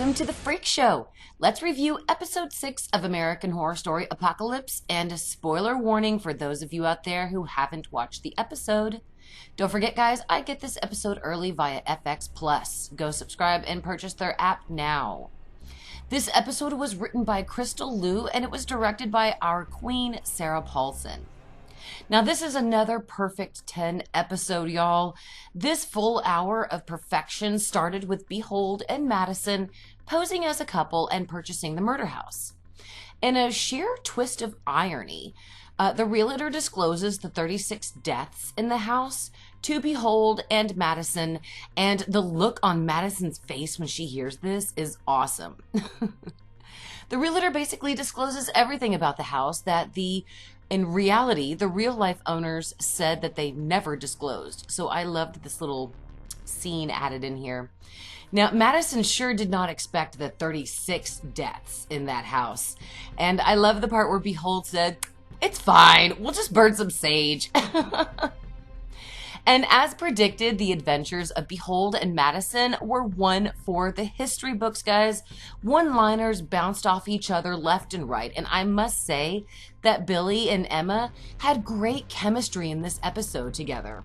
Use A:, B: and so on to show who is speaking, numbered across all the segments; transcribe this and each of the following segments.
A: Welcome to the Freak Show. Let's review episode 6 of American Horror Story Apocalypse, and a spoiler warning for those of you out there who haven't watched the episode. Don't forget, guys, I get this episode early via FX Plus. Go subscribe and purchase their app now. This episode was written by Crystal Liu, and it was directed by our queen, Sarah Paulson. Now, this is another perfect 10 episode, y'all. This full hour of perfection started with Behold and Madison posing as a couple and purchasing the murder house. In a sheer twist of irony, the realtor discloses the 36 deaths in the house to Behold and Madison, and the look on Madison's face when she hears this is awesome. The realtor basically discloses everything about the house that in reality, the real-life owners said that they never disclosed. So I loved this little scene added in here. Now, Madison sure did not expect the 36 deaths in that house. And I love the part where Behold said, "It's fine, we'll just burn some sage." And as predicted, the adventures of Behold and Madison were one for the history books, guys. One-liners bounced off each other left and right. And I must say that Billy and Emma had great chemistry in this episode together.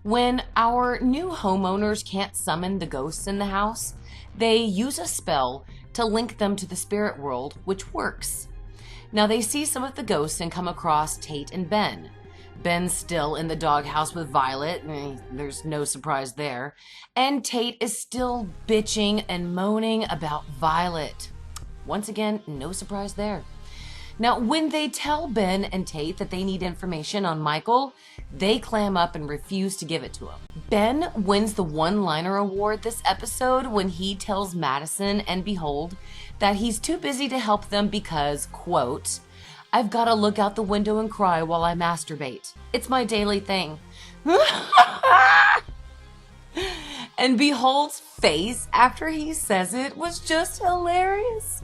A: When our new homeowners can't summon the ghosts in the house, they use a spell to link them to the spirit world, which works. Now, they see some of the ghosts and come across Tate and Ben. Ben's still in the doghouse with Violet, there's no surprise there. And Tate is still bitching and moaning about Violet. Once again, no surprise there. Now, when they tell Ben and Tate that they need information on Michael, they clam up and refuse to give it to him. Ben wins the one-liner award this episode when he tells Madison and Behold that he's too busy to help them because, quote, "I've got to look out the window and cry while I masturbate. It's my daily thing." And Behold's face after he says it was just hilarious.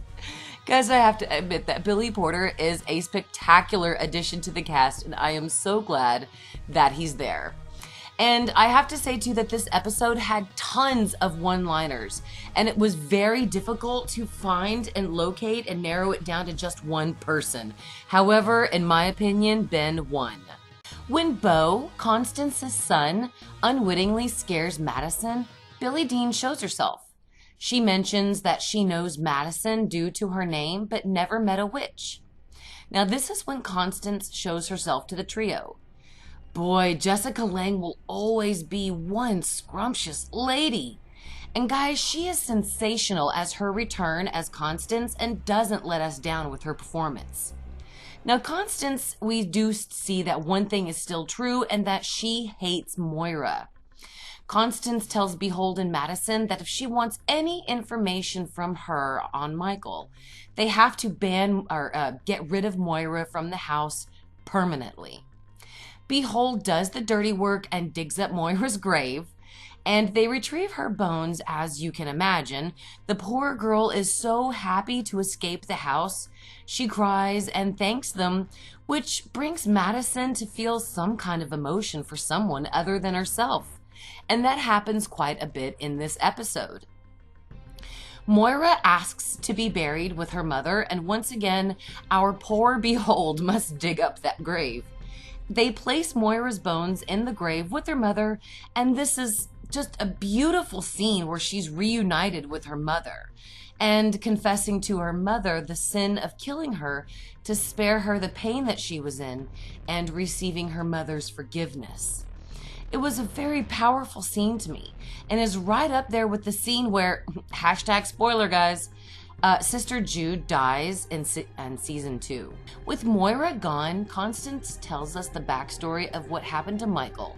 A: Guys, I have to admit that Billy Porter is a spectacular addition to the cast, and I am so glad that he's there. And I have to say, too, that this episode had tons of one-liners, and it was very difficult to find and locate and narrow it down to just one person. However, in my opinion, Ben won. When Beau, Constance's son, unwittingly scares Madison, Billie Dean shows herself. She mentions that she knows Madison due to her name, but never met a witch. Now, this is when Constance shows herself to the trio. Boy, Jessica Lange will always be one scrumptious lady. And guys, she is sensational as her return as Constance and doesn't let us down with her performance. Now, Constance, we do see that one thing is still true, and that she hates Moira. Constance tells Behold and Madison that if she wants any information from her on Michael, they have to ban or get rid of Moira from the house permanently. Behold does the dirty work and digs up Moira's grave, and they retrieve her bones, as you can imagine. The poor girl is so happy to escape the house. She cries and thanks them, which brings Madison to feel some kind of emotion for someone other than herself. And that happens quite a bit in this episode. Moira asks to be buried with her mother, and once again, our poor Behold must dig up that grave. They place Moira's bones in the grave with her mother, and this is just a beautiful scene where she's reunited with her mother and confessing to her mother the sin of killing her to spare her the pain that she was in and receiving her mother's forgiveness. It was a very powerful scene to me and is right up there with the scene where, hashtag spoiler guys, Sister Jude dies in season 2. With Moira gone, Constance tells us the backstory of what happened to Michael.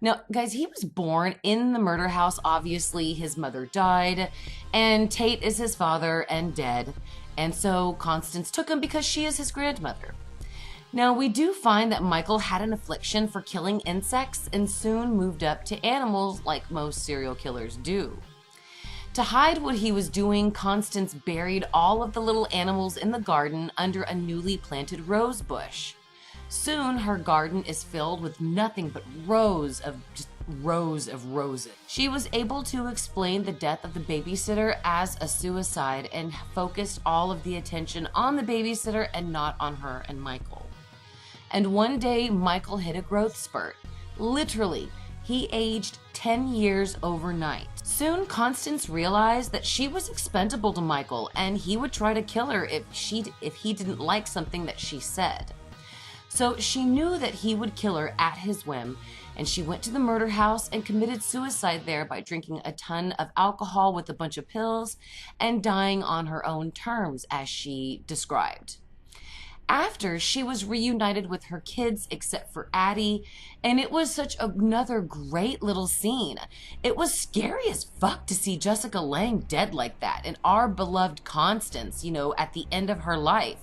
A: Now, guys, he was born in the murder house. Obviously, his mother died, and Tate is his father and dead. And so Constance took him because she is his grandmother. Now, we do find that Michael had an affliction for killing insects and soon moved up to animals like most serial killers do. To hide what he was doing, Constance buried all of the little animals in the garden under a newly planted rose bush. Soon, her garden is filled with nothing but rows of just rows of roses. She was able to explain the death of the babysitter as a suicide and focused all of the attention on the babysitter and not on her and Michael. And one day, Michael hit a growth spurt. Literally, he aged 10 years overnight. Soon, Constance realized that she was expendable to Michael, and he would try to kill her if he didn't like something that she said. So she knew that he would kill her at his whim, and she went to the murder house and committed suicide there by drinking a ton of alcohol with a bunch of pills and dying on her own terms, as she described. After, she was reunited with her kids except for Addie, and it was such another great little scene. It was scary as fuck to see Jessica Lange dead like that, and our beloved Constance, at the end of her life.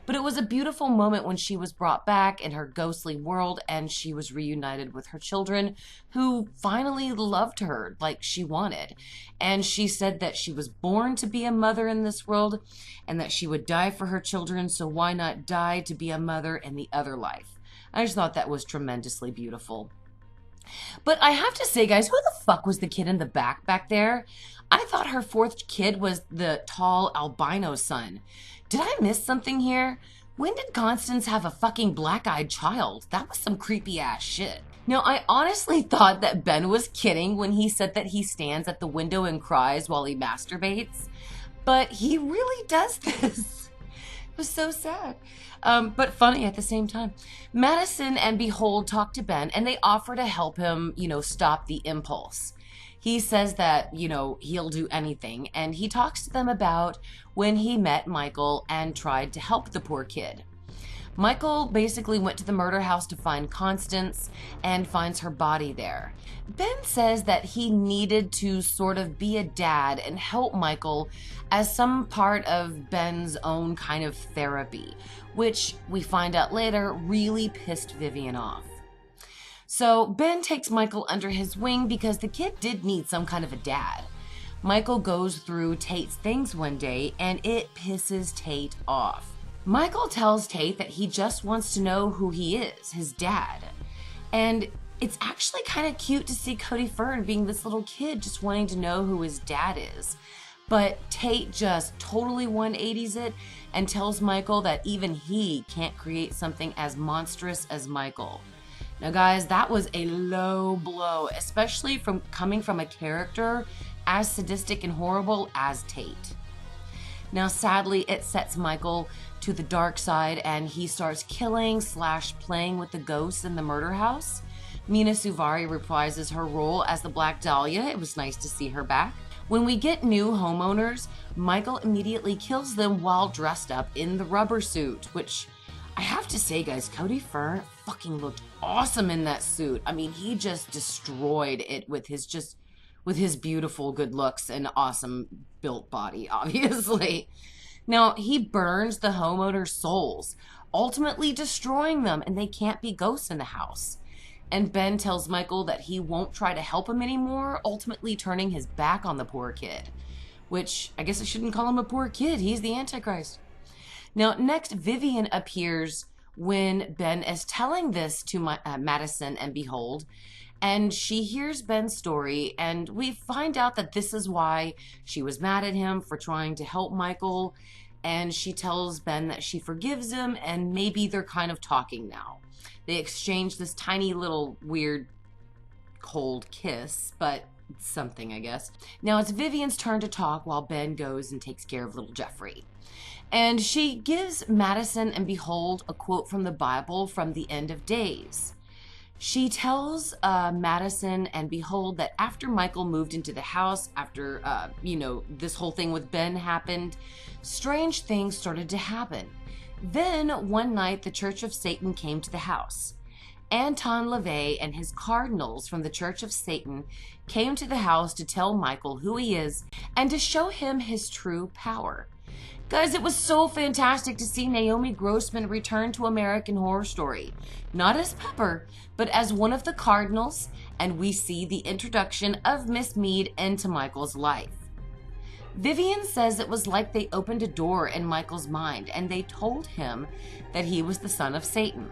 A: But it was a beautiful moment when she was brought back in her ghostly world and she was reunited with her children, who finally loved her like she wanted. And she said that she was born to be a mother in this world and that she would die for her children, so why not die to be a mother in the other life? I just thought that was tremendously beautiful. But I have to say, guys, who the fuck was the kid in the back there? I thought her fourth kid was the tall albino son. Did I miss something here? When did Constance have a fucking black-eyed child? That was some creepy ass shit. Now, I honestly thought that Ben was kidding when he said that he stands at the window and cries while he masturbates, but he really does this. It was so sad, but funny at the same time. Madison and Behold talk to Ben, and they offer to help him, stop the impulse. He says that, he'll do anything, and he talks to them about when he met Michael and tried to help the poor kid. Michael basically went to the murder house to find Constance and finds her body there. Ben says that he needed to sort of be a dad and help Michael as some part of Ben's own kind of therapy, which we find out later really pissed Vivian off. So Ben takes Michael under his wing because the kid did need some kind of a dad. Michael goes through Tate's things one day and it pisses Tate off. Michael tells Tate that he just wants to know who he is, his dad. And it's actually kind of cute to see Cody Fern being this little kid just wanting to know who his dad is. But Tate just totally 180s it and tells Michael that even he can't create something as monstrous as Michael. Now, guys, that was a low blow, especially coming from a character as sadistic and horrible as Tate. Now, sadly, it sets Michael to the dark side, and he starts killing/playing with the ghosts in the murder house. Mina Suvari reprises her role as the Black Dahlia. It was nice to see her back. When we get new homeowners, Michael immediately kills them while dressed up in the rubber suit, which I have to say, guys, Cody Fern fucking looked awesome in that suit. I mean, he just destroyed it with his beautiful good looks and awesome built body, obviously. Now, he burns the homeowners' souls, ultimately destroying them, and they can't be ghosts in the house. And Ben tells Michael that he won't try to help him anymore, ultimately turning his back on the poor kid. Which, I guess I shouldn't call him a poor kid. He's the Antichrist. Now, next, Vivian appears when Ben is telling this to Madison and Behold, and she hears Ben's story, and we find out that this is why she was mad at him for trying to help Michael, and she tells Ben that she forgives him, and maybe they're kind of talking now. They exchange this tiny little weird cold kiss, but it's something, I guess. Now it's Vivian's turn to talk while Ben goes and takes care of little Jeffrey. And she gives Madison and Behold a quote from the Bible from the End of Days. She tells Madison and Behold that after Michael moved into the house, after, this whole thing with Ben happened, strange things started to happen. Then, one night, the Church of Satan came to the house. Anton LaVey and his cardinals from the Church of Satan came to the house to tell Michael who he is and to show him his true power. Guys, it was so fantastic to see Naomi Grossman return to American Horror Story. Not as Pepper, but as one of the cardinals, and we see the introduction of Miss Mead into Michael's life. Vivian says it was like they opened a door in Michael's mind and they told him that he was the son of Satan.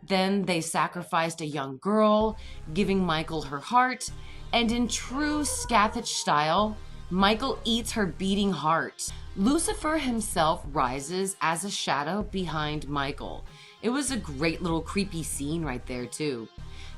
A: Then they sacrificed a young girl, giving Michael her heart, and in true Scathach style, Michael eats her beating heart. Lucifer himself rises as a shadow behind Michael. It was a great little creepy scene right there too.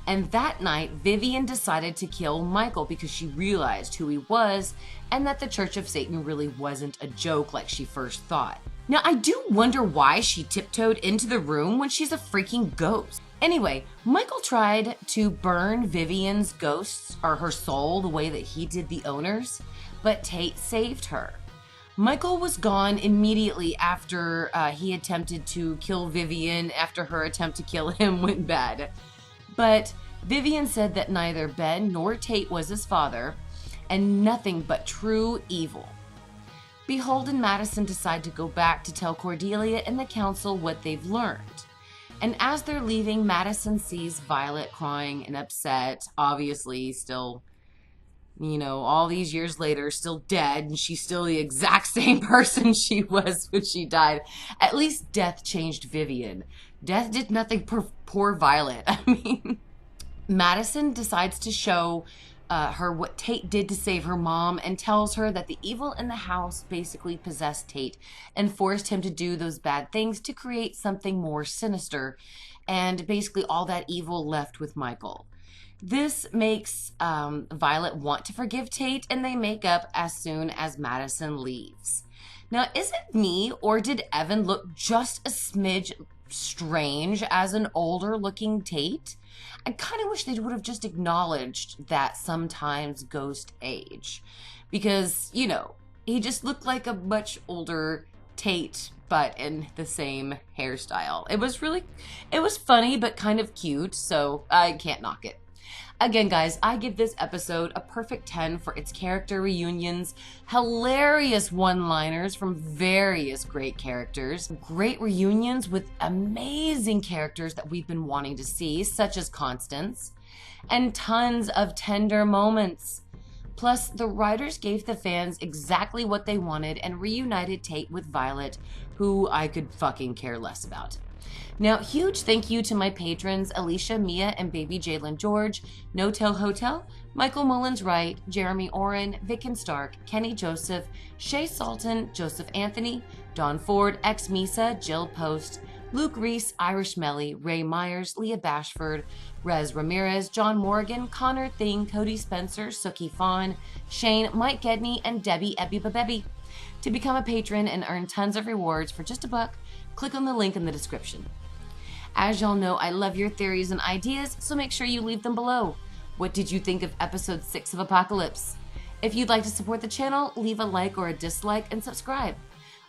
A: And that night, Vivian decided to kill Michael because she realized who he was and that the Church of Satan really wasn't a joke like she first thought. Now, I do wonder why she tiptoed into the room when she's a freaking ghost. Anyway, Michael tried to burn Vivian's ghosts or her soul the way that he did the owners, but Tate saved her. Michael was gone immediately after he attempted to kill Vivian after her attempt to kill him went bad. But Vivian said that neither Ben nor Tate was his father, and nothing but true evil. Behold and Madison decide to go back to tell Cordelia and the council what they've learned. And as they're leaving, Madison sees Violet crying and upset, obviously still, all these years later, still dead, and she's still the exact same person she was when she died. At least death changed Vivian. Death did nothing for poor Violet. I mean, Madison decides to show her what Tate did to save her mom and tells her that the evil in the house basically possessed Tate and forced him to do those bad things to create something more sinister, and basically all that evil left with Michael. This makes Violet want to forgive Tate, and they make up as soon as Madison leaves. Now, is it me, or did Evan look just a smidge strange as an older looking Tate? I kind of wish they would have just acknowledged that sometimes ghosts age. Because, he just looked like a much older Tate, but in the same hairstyle. It was funny, but kind of cute, so I can't knock it. Again, guys, I give this episode a perfect 10 for its character reunions, hilarious one-liners from various great characters, great reunions with amazing characters that we've been wanting to see, such as Constance, and tons of tender moments. Plus, the writers gave the fans exactly what they wanted and reunited Tate with Violet, who I could fucking care less about. Now, huge thank you to my patrons, Alicia, Mia, and baby Jalen George, No Tell Hotel, Michael Mullins-Wright, Jeremy Oren, Vicken Stark, Kenny Joseph, Shay Salton, Joseph Anthony, Don Ford, Ex Misa, Jill Post, Luke Reese, Irish Melly, Ray Myers, Leah Bashford, Rez Ramirez, John Morgan, Connor Thing, Cody Spencer, Suki Fawn, Shane, Mike Gedney, and Debbie Ebby. To become a patron and earn tons of rewards for just $1, click on the link in the description. As y'all know, I love your theories and ideas, so make sure you leave them below. What did you think of episode 6 of Apocalypse? If you'd like to support the channel, leave a like or a dislike and subscribe.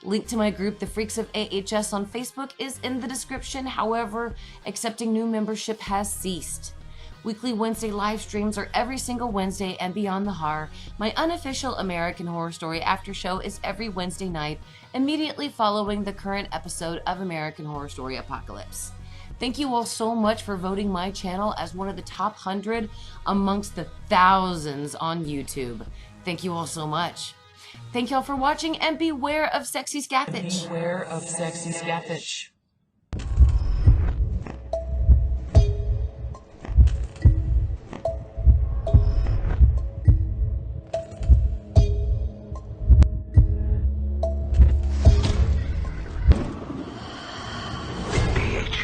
A: Link to my group, The Freaks of AHS on Facebook, is in the description. However, accepting new membership has ceased. Weekly Wednesday live streams are every single Wednesday, and Beyond the Horror, my unofficial American Horror Story after show, is every Wednesday night, immediately following the current episode of American Horror Story Apocalypse. Thank you all so much for voting my channel as one of the top 100 amongst the thousands on YouTube. Thank you all so much. Thank y'all for watching, and beware of sexy Scathach.
B: Beware of sexy Scathach.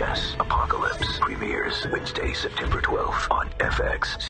C: AHS Apocalypse premieres Wednesday, September 12th on FX.